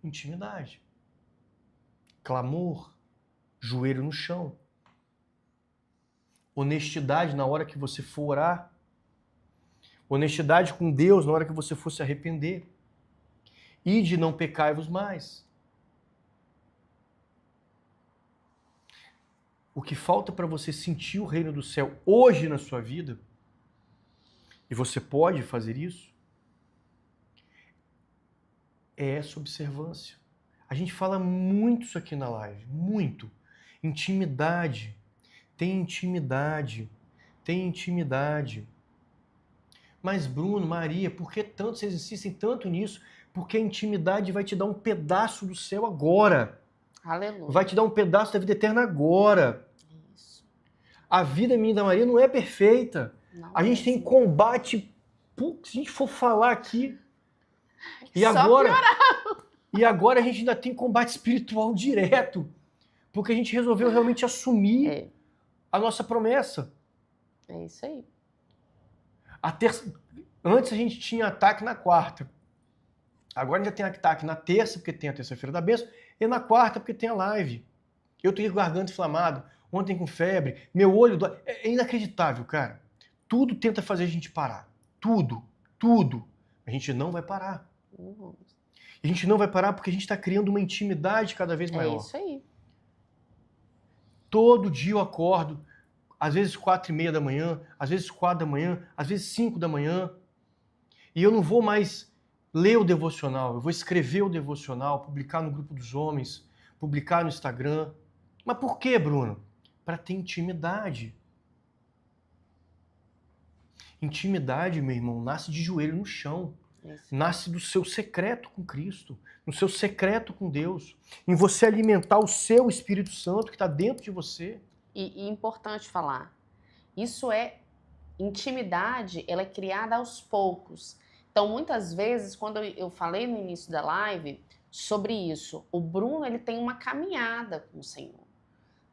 Intimidade. Clamor. Joelho no chão. Honestidade na hora que você for orar. Honestidade com Deus na hora que você for se arrepender. E de não pecai-vos mais. O que falta para você sentir o reino do céu hoje na sua vida, e você pode fazer isso, é essa observância. A gente fala muito isso aqui na live, muito. Intimidade. Tem intimidade. Tem intimidade. Mas Bruno, Maria, por que tanto vocês insistem tanto nisso? Porque a intimidade vai te dar um pedaço do céu agora. Aleluia. Vai te dar um pedaço da vida eterna agora. Isso. A vida minha e da Maria não é perfeita. Não A gente é tem assim. combate. Putz, se a gente for falar aqui. E Só agora a gente ainda tem combate espiritual direto. Porque a gente resolveu realmente assumir a nossa promessa. É isso aí. Antes a gente tinha ataque na 4ª. Agora a gente já tem ataque na terça, porque tem a terça-feira da bênção, e na 4ª, porque tem a live. Eu tenho garganta inflamada, ontem com febre, meu olho dói. É inacreditável, cara. Tudo tenta fazer a gente parar. Tudo. A gente não vai parar. A gente não vai parar porque a gente está criando uma intimidade cada vez maior. É isso aí. Todo dia eu acordo, às vezes 4:30 da manhã, às vezes 4 da manhã, às vezes 5 da manhã, e eu não vou mais ler o devocional, eu vou escrever o devocional, publicar no grupo dos homens, publicar no Instagram. Mas por quê, Bruno? Para ter intimidade. Intimidade, meu irmão, nasce de joelho no chão. Isso. Nasce do seu secreto com Cristo, no seu secreto com Deus, em você alimentar o seu Espírito Santo que está dentro de você. E importante falar, isso é intimidade, ela é criada aos poucos. Então, muitas vezes, quando eu falei no início da live sobre isso, o Bruno ele tem uma caminhada com o Senhor.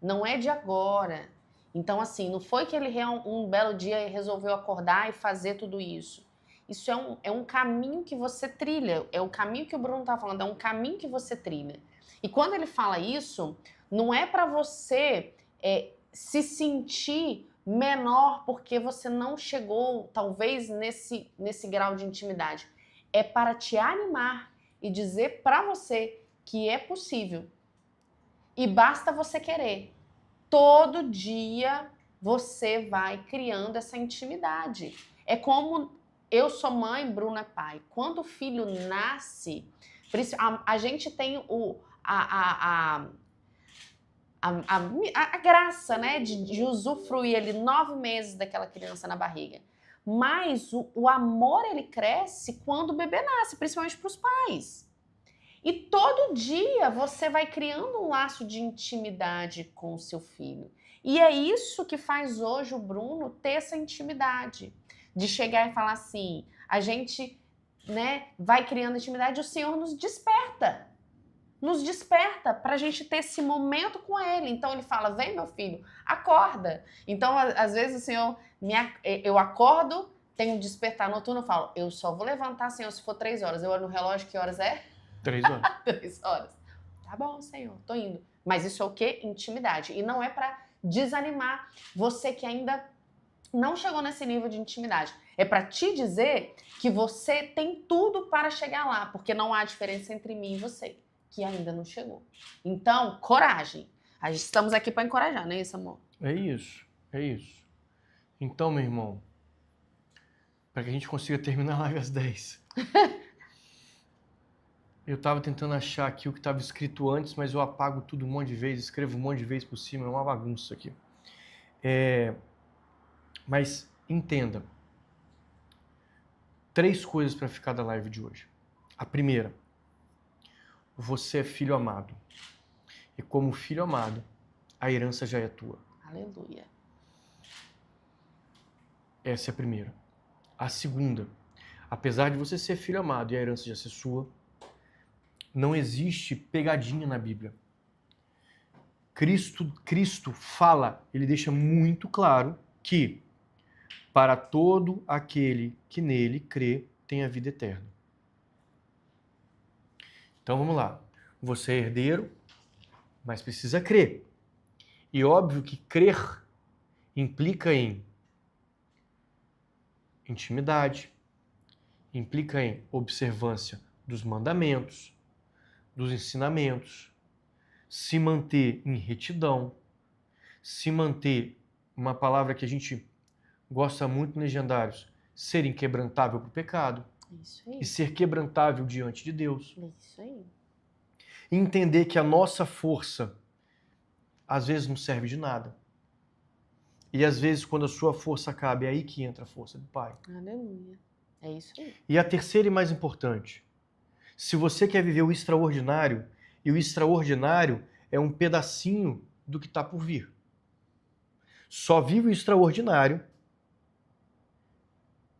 Não é de agora. Então, assim, não foi que ele um belo dia resolveu acordar e fazer tudo isso. Isso é um caminho que você trilha. É o caminho que o Bruno está falando, é um caminho que você trilha. E quando ele fala isso, não é para você se sentir menor porque você não chegou, talvez, nesse grau de intimidade. É para te animar e dizer para você que é possível. E basta você querer. Todo dia você vai criando essa intimidade. É como eu sou mãe, Bruno é pai. Quando o filho nasce, a gente tem a graça, né, de usufruir ele 9 meses daquela criança na barriga. Mas o amor, ele cresce quando o bebê nasce, principalmente para os pais. E todo dia você vai criando um laço de intimidade com o seu filho. E é isso que faz hoje o Bruno ter essa intimidade. De chegar e falar assim, a gente, né, vai criando intimidade e o Senhor nos desperta. Nos desperta para a gente ter esse momento com Ele. Então Ele fala, vem meu filho, acorda. Então às vezes o Senhor, eu acordo, tenho um despertar noturno, eu falo, eu só vou levantar, Senhor, se for 3 horas. Eu olho no relógio, que horas é? 3 horas. 3 horas. Tá bom, Senhor, tô indo. Mas isso é o quê? Intimidade. E não é para desanimar você que ainda não chegou nesse nível de intimidade. É para te dizer que você tem tudo para chegar lá, porque não há diferença entre mim e você, que ainda não chegou. Então, coragem. Estamos aqui para encorajar, não é isso, amor? É isso, é isso. Então, meu irmão, para que a gente consiga terminar a live às 10. Eu estava tentando achar aqui o que estava escrito antes, mas eu apago tudo um monte de vezes, escrevo um monte de vezes por cima, é uma bagunça aqui. Mas entenda, 3 coisas para ficar da live de hoje. A primeira, você é filho amado. E como filho amado, a herança já é tua. Aleluia. Essa é a primeira. A segunda, apesar de você ser filho amado e a herança já ser sua, não existe pegadinha na Bíblia. Cristo fala, ele deixa muito claro que para todo aquele que nele crê tem a vida eterna. Então vamos lá. Você é herdeiro, mas precisa crer. E óbvio que crer implica em intimidade, implica em observância dos mandamentos, dos ensinamentos, se manter em retidão, se manter, uma palavra que a gente gosta muito nos legendários, ser inquebrantável para o pecado. Isso aí. E ser quebrantável diante de Deus. Isso aí. E entender que a nossa força às vezes não serve de nada. E às vezes quando a sua força acaba, é aí que entra a força do Pai. Aleluia. É isso aí. E a terceira e mais importante, se você quer viver o extraordinário, e o extraordinário é um pedacinho do que está por vir. Só vive o extraordinário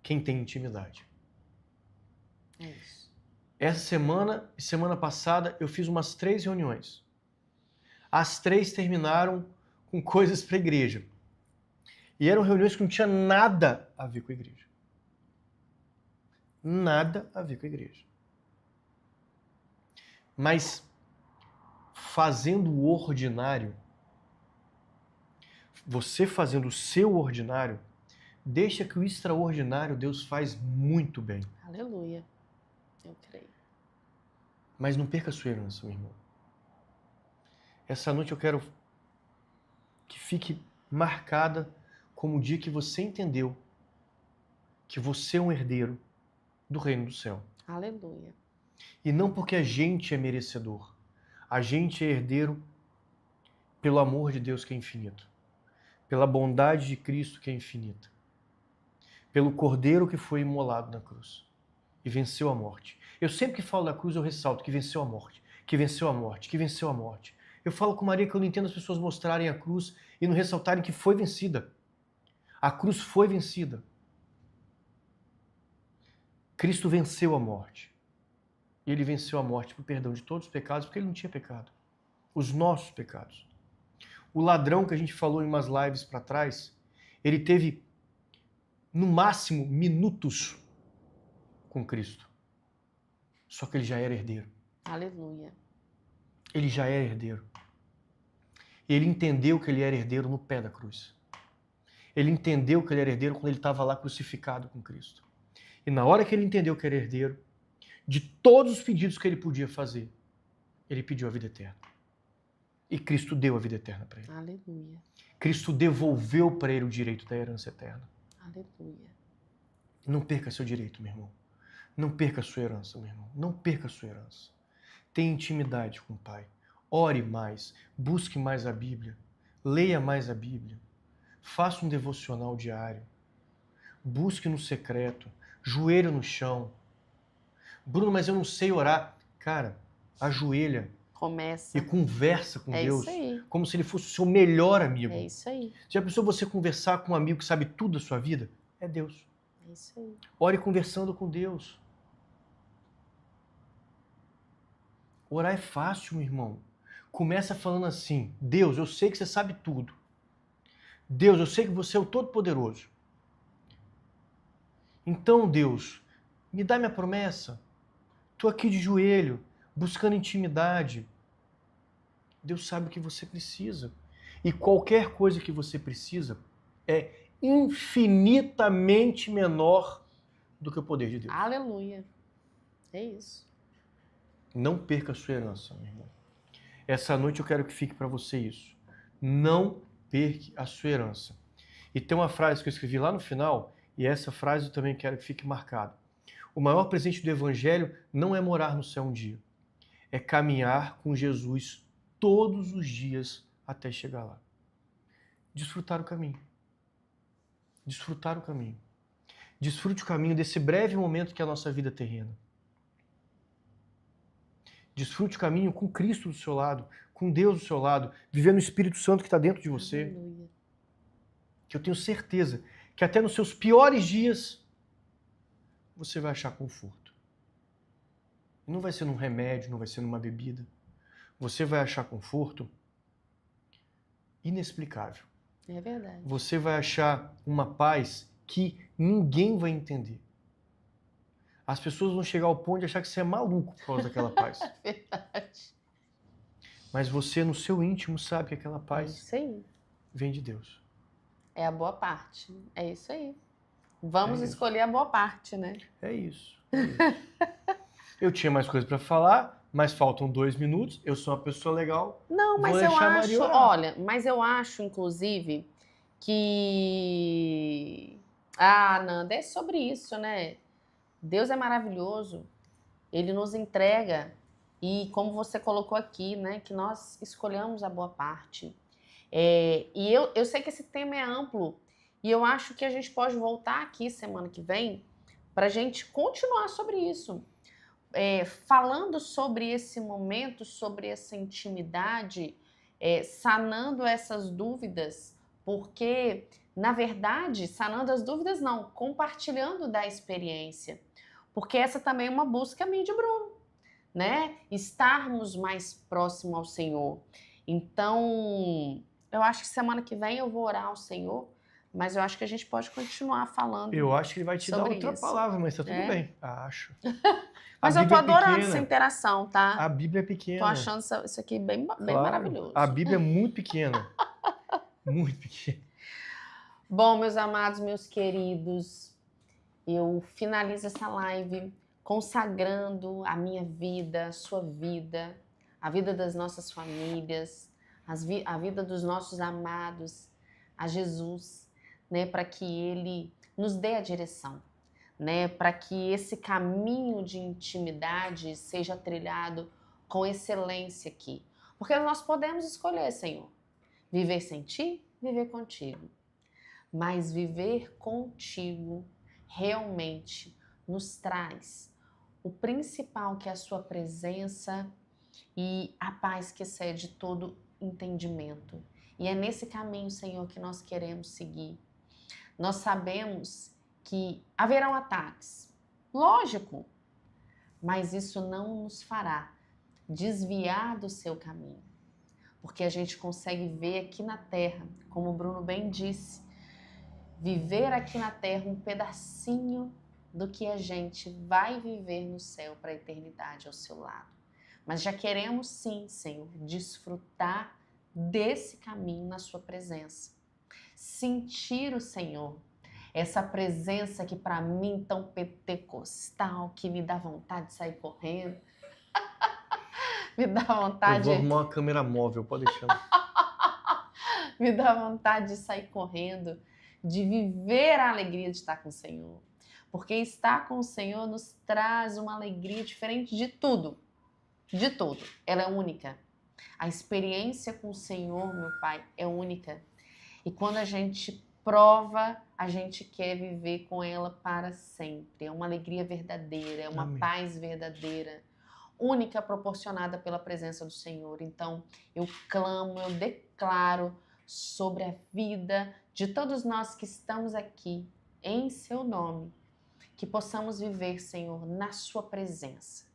quem tem intimidade. É isso. Essa semana e semana passada eu fiz umas 3 reuniões. As 3 terminaram com coisas para a igreja. E eram reuniões que não tinham nada a ver com a igreja. Nada a ver com a igreja. Mas fazendo o ordinário, você fazendo o seu ordinário, deixa que o extraordinário Deus faz muito bem. Aleluia. Eu creio. Mas não perca a sua herança, meu irmão. Essa noite eu quero que fique marcada como o dia que você entendeu que você é um herdeiro do reino do céu. Aleluia. E não porque a gente é merecedor. A gente é herdeiro pelo amor de Deus que é infinito. Pela bondade de Cristo que é infinita. Pelo Cordeiro que foi imolado na cruz e venceu a morte. Eu sempre que falo da cruz eu ressalto que venceu a morte, que venceu a morte, que venceu a morte. Eu falo com Maria que eu não entendo as pessoas mostrarem a cruz e não ressaltarem que foi vencida. A cruz foi vencida. Cristo venceu a morte. E ele venceu a morte por perdão de todos os pecados, porque ele não tinha pecado. Os nossos pecados. O ladrão que a gente falou em umas lives para trás, ele teve, no máximo, minutos com Cristo. Só que ele já era herdeiro. Aleluia. Ele já era herdeiro. Ele entendeu que ele era herdeiro no pé da cruz. Ele entendeu que ele era herdeiro quando ele estava lá crucificado com Cristo. E na hora que ele entendeu que era herdeiro, de todos os pedidos que ele podia fazer, ele pediu a vida eterna. E Cristo deu a vida eterna para ele. Aleluia. Cristo devolveu para ele o direito da herança eterna. Aleluia. Não perca seu direito, meu irmão. Não perca a sua herança, meu irmão. Não perca a sua herança. Tenha intimidade com o Pai. Ore mais. Busque mais a Bíblia. Leia mais a Bíblia. Faça um devocional diário. Busque no secreto. Joelho no chão. Bruno, mas eu não sei orar. Cara, ajoelha Começa. e conversa com É Deus isso aí. como se ele fosse o seu melhor amigo. É isso aí. Já pensou você conversar com um amigo que sabe tudo da sua vida? É Deus. É isso aí. Ore conversando com Deus. Orar é fácil, meu irmão. Começa falando assim: Deus, eu sei que você sabe tudo. Deus, eu sei que você é o Todo-Poderoso. Então, Deus, me dá minha promessa. Estou aqui de joelho, buscando intimidade. Deus sabe o que você precisa. E qualquer coisa que você precisa é infinitamente menor do que o poder de Deus. Aleluia. É isso. Não perca a sua herança, meu irmão. Essa noite eu quero que fique para você isso. Não perca a sua herança. E tem uma frase que eu escrevi lá no final, e essa frase eu também quero que fique marcada. O maior presente do Evangelho não é morar no céu um dia. É caminhar com Jesus todos os dias até chegar lá. Desfrutar o caminho. Desfrutar o caminho. Desfrute o caminho desse breve momento que é a nossa vida terrena. Desfrute o caminho com Cristo do seu lado, com Deus do seu lado, vivendo o Espírito Santo que está dentro de você. Aleluia. Que eu tenho certeza que até nos seus piores dias você vai achar conforto. Não vai ser num remédio, não vai ser numa bebida. Você vai achar conforto inexplicável. É verdade. Você vai achar uma paz que ninguém vai entender. As pessoas vão chegar ao ponto de achar que você é maluco por causa daquela paz. É verdade. Mas você, no seu íntimo, sabe que aquela É paz isso aí. vem de Deus. É a boa parte. É isso aí. Vamos É isso. escolher a boa parte, né? É isso. É isso. Eu tinha mais coisa para falar, mas faltam 2 minutos. Eu sou uma pessoa legal. Não, mas Vou eu deixar a acho, Maria orar. olha, mas eu acho, inclusive, que. Ah, Nanda, é sobre isso, né? Deus é maravilhoso. Ele nos entrega. E como você colocou aqui, né? Que nós escolhamos a boa parte. E eu sei que esse tema é amplo. E eu acho que a gente pode voltar aqui semana que vem para a gente continuar sobre isso. Falando sobre esse momento, sobre essa intimidade, sanando essas dúvidas, porque, na verdade, sanando as dúvidas não, compartilhando da experiência, porque essa também é uma busca minha de Bruno, né? Estarmos mais próximo ao Senhor. Então, eu acho que semana que vem eu vou orar ao Senhor, mas eu acho que a gente pode continuar falando. Eu acho que ele vai te dar sobre outra isso. palavra, mas tá tudo É? bem. Acho. Mas A eu tô Bíblia é adorando pequena. essa interação, tá? A Bíblia é pequena. Tô achando isso aqui bem Claro. maravilhoso. A Bíblia é muito pequena. Muito pequeno. Bom, meus amados, meus queridos, eu finalizo essa live consagrando a minha vida, a sua vida, a vida das nossas famílias, a vida dos nossos amados, a Jesus, né, para que Ele nos dê a direção, né, para que esse caminho de intimidade seja trilhado com excelência aqui. Porque nós podemos escolher, Senhor, viver sem Ti, viver contigo. Mas viver contigo realmente nos traz o principal, que é a sua presença e a paz que excede todo entendimento. E é nesse caminho, Senhor, que nós queremos seguir. Nós sabemos que haverão ataques, lógico, mas isso não nos fará desviar do seu caminho, porque a gente consegue ver aqui na terra, como o Bruno bem disse, viver aqui na terra um pedacinho do que a gente vai viver no céu para a eternidade ao seu lado. Mas já queremos sim, Senhor, desfrutar desse caminho na sua presença. Sentir o Senhor, essa presença que para mim tão pentecostal, que me dá vontade de sair correndo. Me dá vontade... Eu vou arrumar uma câmera móvel, pode deixar. Me dá vontade de sair correndo, de viver a alegria de estar com o Senhor. Porque estar com o Senhor nos traz uma alegria diferente de tudo. De tudo. Ela é única. A experiência com o Senhor, meu Pai, é única. E quando a gente prova, a gente quer viver com ela para sempre. É uma alegria verdadeira, é uma Amém. Paz verdadeira, única, proporcionada pela presença do Senhor. Então, eu clamo, eu declaro sobre a vida de todos nós que estamos aqui, em seu nome, que possamos viver, Senhor, na sua presença.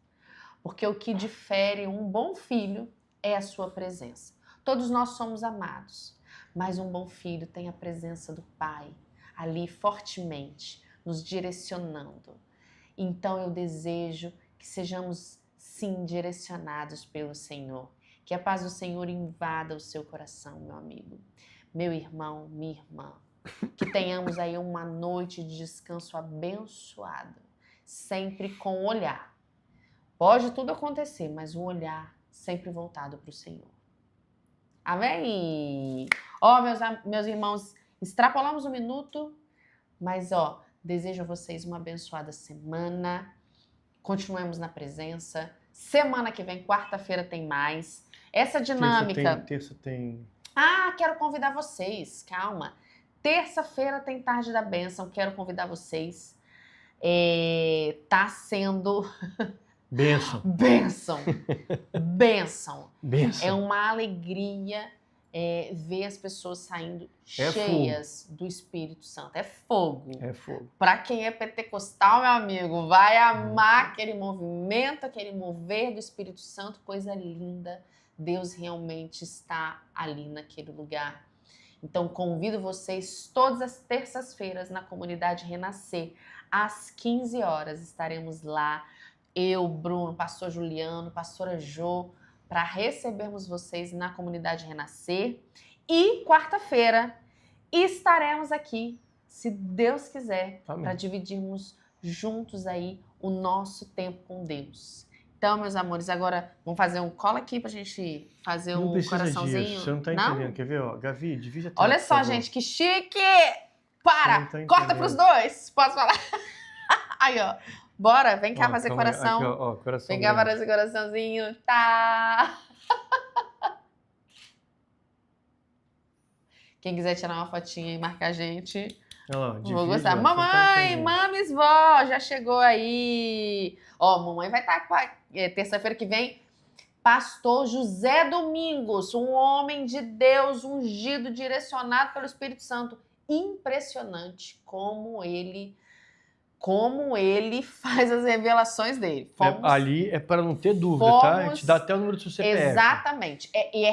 Porque o que difere um bom filho é a sua presença. Todos nós somos amados, mas um bom filho tem a presença do Pai ali fortemente, nos direcionando. Então eu desejo que sejamos, sim, direcionados pelo Senhor. Que a paz do Senhor invada o seu coração, meu amigo, meu irmão, minha irmã. Que tenhamos aí uma noite de descanso abençoada, sempre com o olhar. Pode tudo acontecer, mas um olhar sempre voltado para o Senhor. Amém? Ó, meus irmãos, extrapolamos um minuto, mas ó, desejo a vocês uma abençoada semana. Continuemos na presença. Semana que vem, quarta-feira, tem mais. Essa dinâmica... Terça tem... Ah, quero convidar vocês, calma. Terça-feira tem Tarde da Bênção, quero convidar vocês. Tá sendo... Bênção. Bênção. Bênção. Bênção. É uma alegria ver as pessoas saindo É cheias do Espírito Santo. É fogo. É fogo. Para quem é pentecostal, meu amigo, vai amar aquele movimento, aquele mover do Espírito Santo, coisa linda. Deus realmente está ali naquele lugar. Então, convido vocês todas as terças-feiras na comunidade Renascer, às 15 horas. Estaremos lá, eu, Bruno, pastor Juliano, pastora Jo, para recebermos vocês na comunidade Renascer. E quarta-feira estaremos aqui, se Deus quiser, para dividirmos juntos aí o nosso tempo com Deus. Então, meus amores, agora vamos fazer um cola aqui pra gente fazer não um coraçãozinho. Disso, você não tá entendendo. Quer ver, ó? Gavi, divide a tela. Olha só, gente, que chique! Para! Tá Corta pros dois! Posso falar? Aí, ó. Bora, vem cá fazer coração. Aqui, ó, coração. Vem cá fazer coraçãozinho. Tá! Quem quiser tirar uma fotinha e marcar a gente... Olha lá, divide, vou gostar. ó, Mamãe, mames, vó, já chegou aí. Ó, mamãe vai estar terça-feira que vem. Pastor José Domingos, um homem de Deus, ungido, direcionado pelo Espírito Santo. Impressionante como ele faz as revelações dele. Ali é para não ter dúvida, tá? A gente dá até o número do seu CPF. Exatamente. E é